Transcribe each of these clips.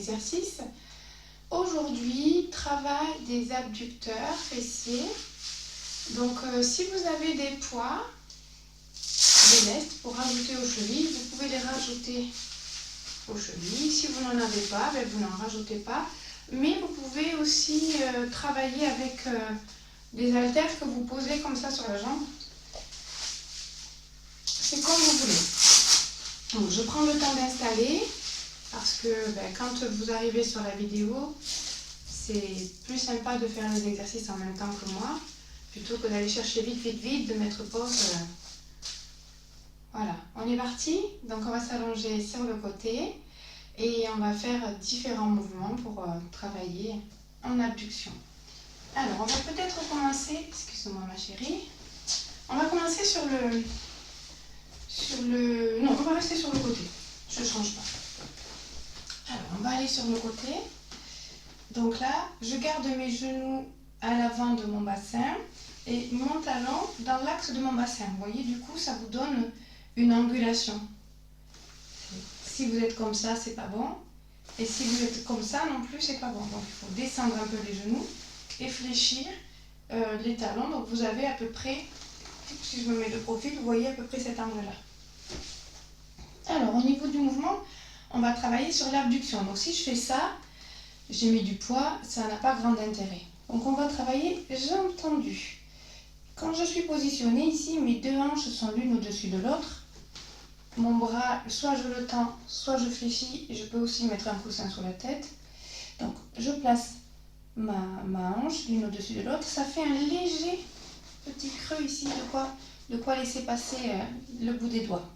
exercice. Aujourd'hui, travail des abducteurs fessiers. Donc si vous avez des poids, des lestes pour rajouter aux chevilles, vous pouvez les rajouter aux chevilles. Si vous n'en avez pas, ben, vous n'en rajoutez pas. Mais vous pouvez aussi travailler avec des haltères que vous posez comme ça sur la jambe. C'est comme vous voulez. Donc, je prends le temps d'installer parce que ben, quand vous arrivez sur la vidéo, c'est plus sympa de faire les exercices en même temps que moi, plutôt que d'aller chercher vite, de mettre pause. Voilà, on est parti. Donc on va s'allonger sur le côté et on va faire différents mouvements pour travailler en abduction. Alors on va peut-être commencer, excusez-moi ma chérie, on va commencer sur le... Non, on va rester sur le côté, je ne change pas. Alors on va aller sur le côté. Donc là, je garde mes genoux à l'avant de mon bassin et mon talon dans l'axe de mon bassin. Vous voyez, du coup, ça vous donne une angulation. Si vous êtes comme ça, c'est pas bon. Et si vous êtes comme ça non plus, c'est pas bon. Donc il faut descendre un peu les genoux et fléchir les talons. Donc vous avez à peu près, si je me mets de profil, vous voyez à peu près cet angle-là. Alors au niveau du mouvement, on va travailler sur l'abduction. Donc si je fais ça, j'ai mis du poids, ça n'a pas grand intérêt. Donc on va travailler jambes tendues. Quand je suis positionnée ici, mes deux hanches sont l'une au-dessus de l'autre. Mon bras, soit je le tends, soit je fléchis. Je peux aussi mettre un coussin sur la tête. Donc je place ma hanche l'une au-dessus de l'autre. Ça fait un léger petit creux ici, de quoi laisser passer le bout des doigts.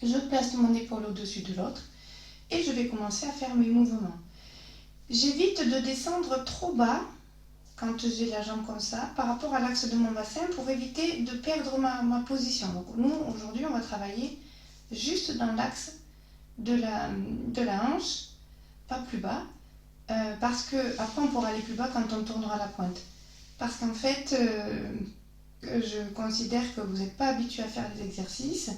Je place mon épaule au-dessus de l'autre et je vais commencer à faire mes mouvements. J'évite de descendre trop bas quand j'ai la jambe comme ça par rapport à l'axe de mon bassin pour éviter de perdre ma position. Donc nous, aujourd'hui, on va travailler juste dans l'axe de la hanche, pas plus bas, parce que après on pourra aller plus bas quand on tournera la pointe. Parce qu'en fait, je considère que vous n'êtes pas habitué à faire des exercices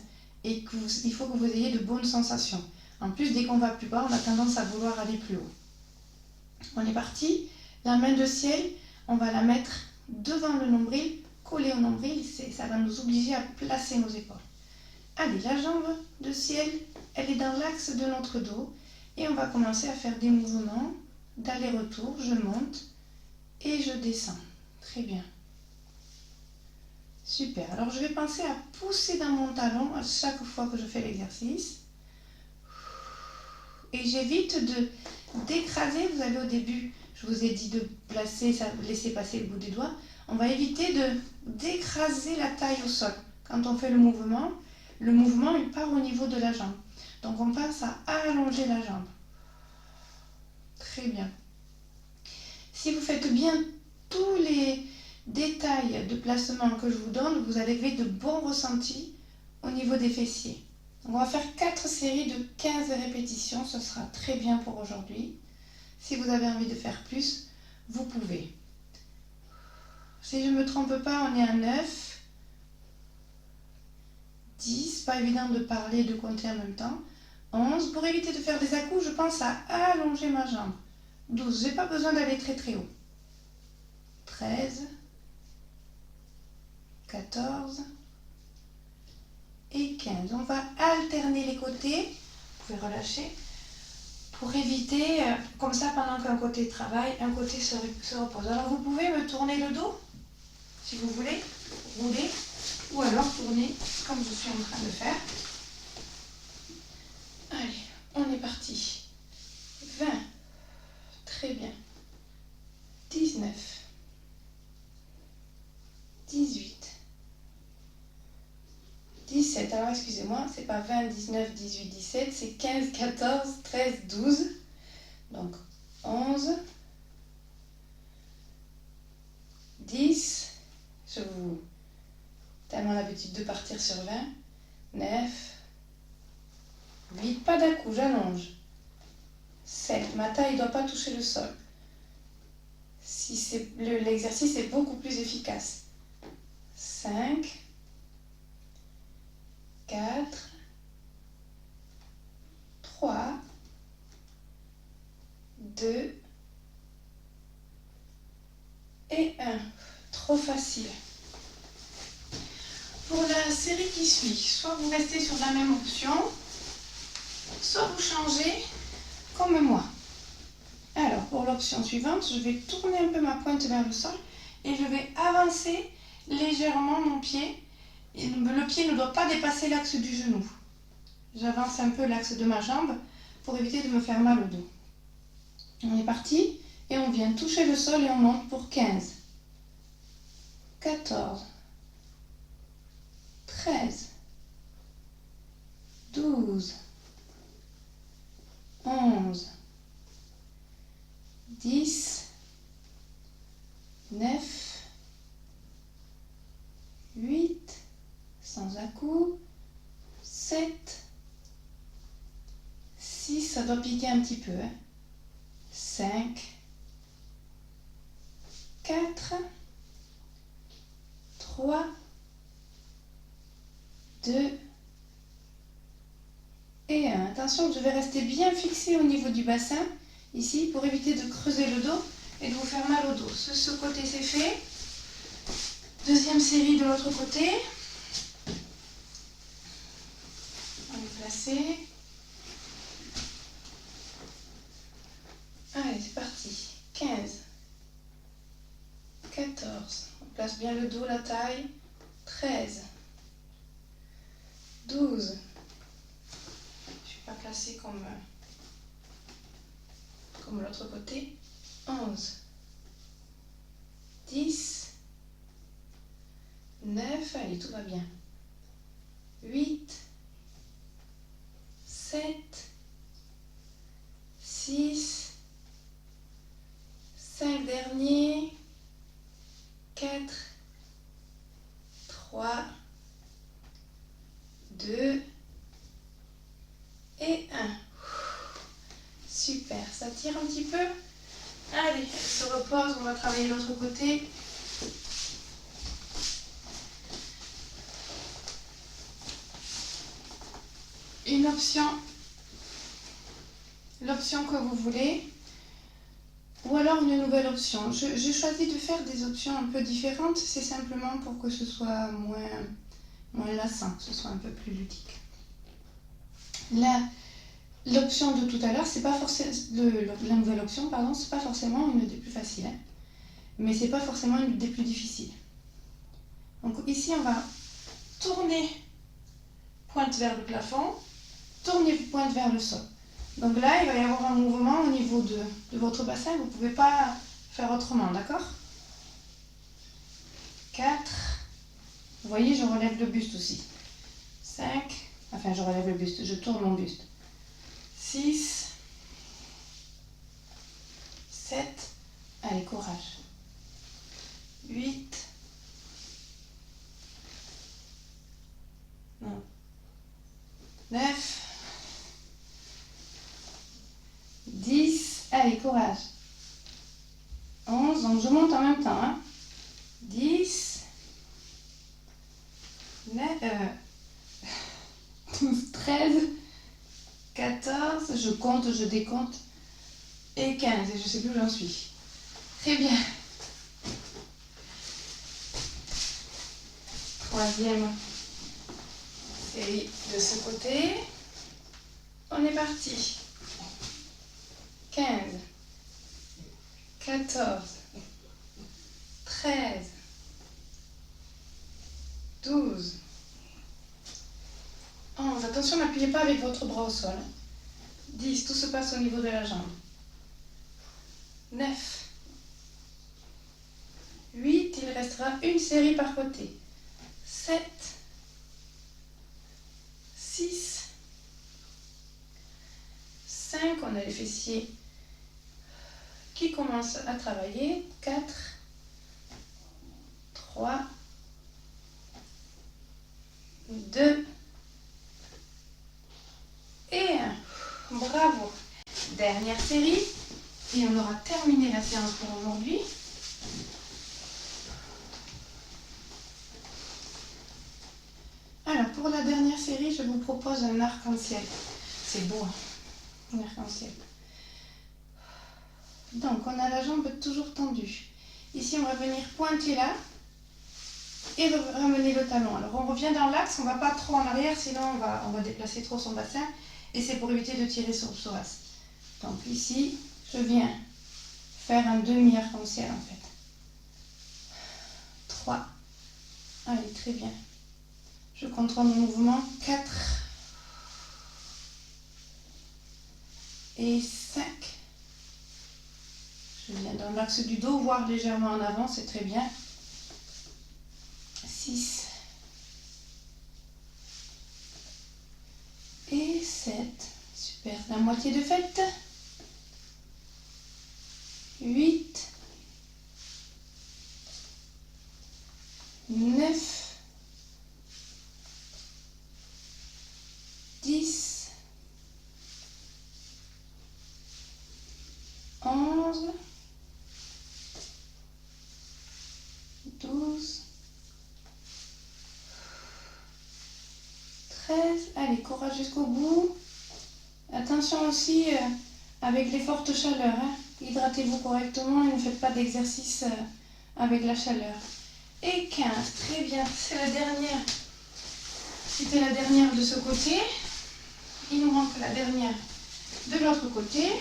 et qu'il faut que vous ayez de bonnes sensations. En plus, dès qu'on va plus bas, on a tendance à vouloir aller plus haut. On est parti. La main de ciel, on va la mettre devant le nombril, collée au nombril, ça va nous obliger à placer nos épaules. Allez, la jambe de ciel, elle est dans l'axe de notre dos et on va commencer à faire des mouvements d'aller-retour. Je monte et je descends. Très bien. Super. Alors, je vais penser à pousser dans mon talon à chaque fois que je fais l'exercice. Et j'évite d'écraser. Vous avez au début, je vous ai dit de placer, laisser passer le bout des doigts. On va éviter d'écraser la taille au sol. Quand on fait le mouvement, il part au niveau de la jambe. Donc on passe à allonger la jambe. Très bien. Si vous faites bien tous les détails de placement que je vous donne, vous avez de bons ressentis au niveau des fessiers. Donc on va faire 4 séries de 15 répétitions, ce sera très bien pour aujourd'hui. Si vous avez envie de faire plus, vous pouvez. Si je ne me trompe pas, on est à 9, 10, pas évident de parler et de compter en même temps. 11, pour éviter de faire des à-coups, je pense à allonger ma jambe. 12, je n'ai pas besoin d'aller très très haut. 13, 14 et 15. On va alterner les côtés, vous pouvez relâcher, pour éviter, comme ça pendant qu'un côté travaille, un côté se repose. Alors vous pouvez me tourner le dos, si vous voulez, rouler, ou alors tourner comme je suis en train de faire. Allez, on est parti. 20, très bien. 19, 18, 17, alors excusez-moi, c'est pas 20, 19, 18, 17, c'est 15, 14, 13, 12, donc 11, 10, je vous tellement l'habitude de partir sur 20, 9, 8, pas d'à-coup, j'allonge, 7, ma taille ne doit pas toucher le sol, si l'exercice est beaucoup plus efficace, 5, 4, 3, trop facile. Pour la série qui suit, soit vous restez sur la même option, soit vous changez comme moi. Alors, pour l'option suivante, je vais tourner un peu ma pointe vers le sol et je vais avancer légèrement mon pied. Le pied ne doit pas dépasser l'axe du genou. J'avance un peu l'axe de ma jambe pour éviter de me faire mal au dos. On est parti et on vient toucher le sol et on monte pour 15, 14, 13, 12, 11, 10, 9, 8, sans à-coup, 7, 6, ça doit piquer un petit peu, 5, 4, 3, 2 et 1. Attention, je vais rester bien fixé au niveau du bassin, ici, pour éviter de creuser le dos et de vous faire mal au dos. Ce côté, c'est fait. Deuxième série de l'autre côté. On est placé. Allez, c'est parti. 15, 14, on place bien le dos, la taille. 13, 12, je ne suis pas placée comme l'autre côté. 11, 10, 9, allez, tout va bien. 8, 7, 6, 5 derniers, 4, 3, 2 et 1. Super, ça tire un petit peu. Allez, elle se repose, on va travailler l'autre côté. Une option, l'option que vous voulez, ou alors une nouvelle option. J'ai choisi de faire des options un peu différentes, c'est simplement pour que ce soit moins lassant, que ce soit un peu plus ludique. L'option de tout à l'heure, c'est pas forcément la nouvelle option, pardon, c'est pas forcément une des plus faciles, hein, mais c'est pas forcément une des plus difficiles. Donc ici, on va tourner pointe vers le plafond, tourner pointe vers le sol. Donc là, il va y avoir un mouvement au niveau de votre bassin, vous ne pouvez pas faire autrement, d'accord? 4, vous voyez, je relève le buste aussi. 5, enfin je relève le buste, je tourne mon buste. 6, 7, allez, courage. 8, non, 9, 10, allez, courage. 11, donc je monte en même temps, hein. 10, 9, 12, 13, 14, je compte, je décompte, et 15, et je ne sais plus où j'en suis. Très bien. Troisième série de ce côté. On est parti. 15, 14, 13, 12, 11. Attention, n'appuyez pas avec votre bras au sol. 10, tout se passe au niveau de la jambe. 9, 8, il restera une série par côté. 7, 6, 5, on a les fessiers qui commencent à travailler. 4, 3, 2 et 1. Bravo. Dernière série et on aura terminé la séance pour aujourd'hui. Alors pour la dernière série, je vous propose un arc-en-ciel. C'est beau, hein, un arc-en-ciel. Donc on a la jambe toujours tendue. Ici on va venir pointer là et ramener le talon. Alors on revient dans l'axe, on ne va pas trop en arrière, sinon on va déplacer trop son bassin. Et c'est pour éviter de tirer sur le psoas. Donc ici, je viens faire un demi-arc-en-ciel en fait. 3. Allez, très bien. Je contrôle mon mouvement. 4. Et 5. Je viens dans l'axe du dos, voire légèrement en avant, c'est très bien. 6. Et 7. Super, la moitié de faite. 8. 9. 10. 11. 12. 13. Allez, courage jusqu'au bout. Attention aussi avec les fortes chaleurs. Hein. Hydratez-vous correctement et ne faites pas d'exercice avec la chaleur. Et 15. Très bien. C'est la dernière. C'était la dernière de ce côté. Il nous manque la dernière de l'autre côté.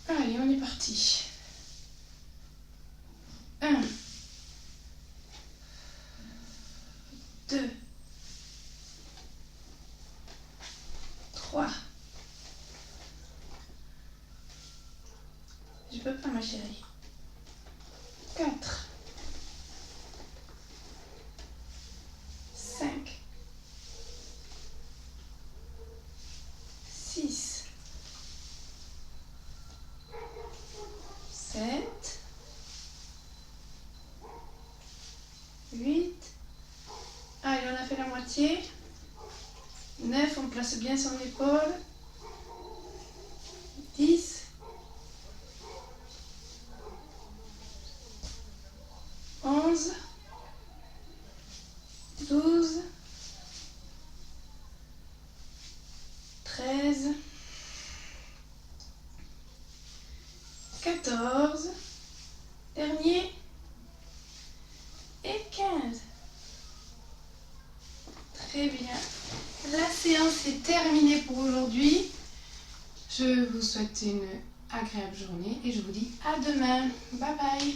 Allez, on est parti. 1, 2, 3. Je peux pas, ma chérie. 4, 5, 6, 7, 8. Allez, on a fait la moitié. 9, on place bien son épaule. 10. 11. 12. 13. 14. Dernier. Et 15. Très bien. La séance est terminée pour aujourd'hui. Je vous souhaite une agréable journée et je vous dis à demain. Bye bye.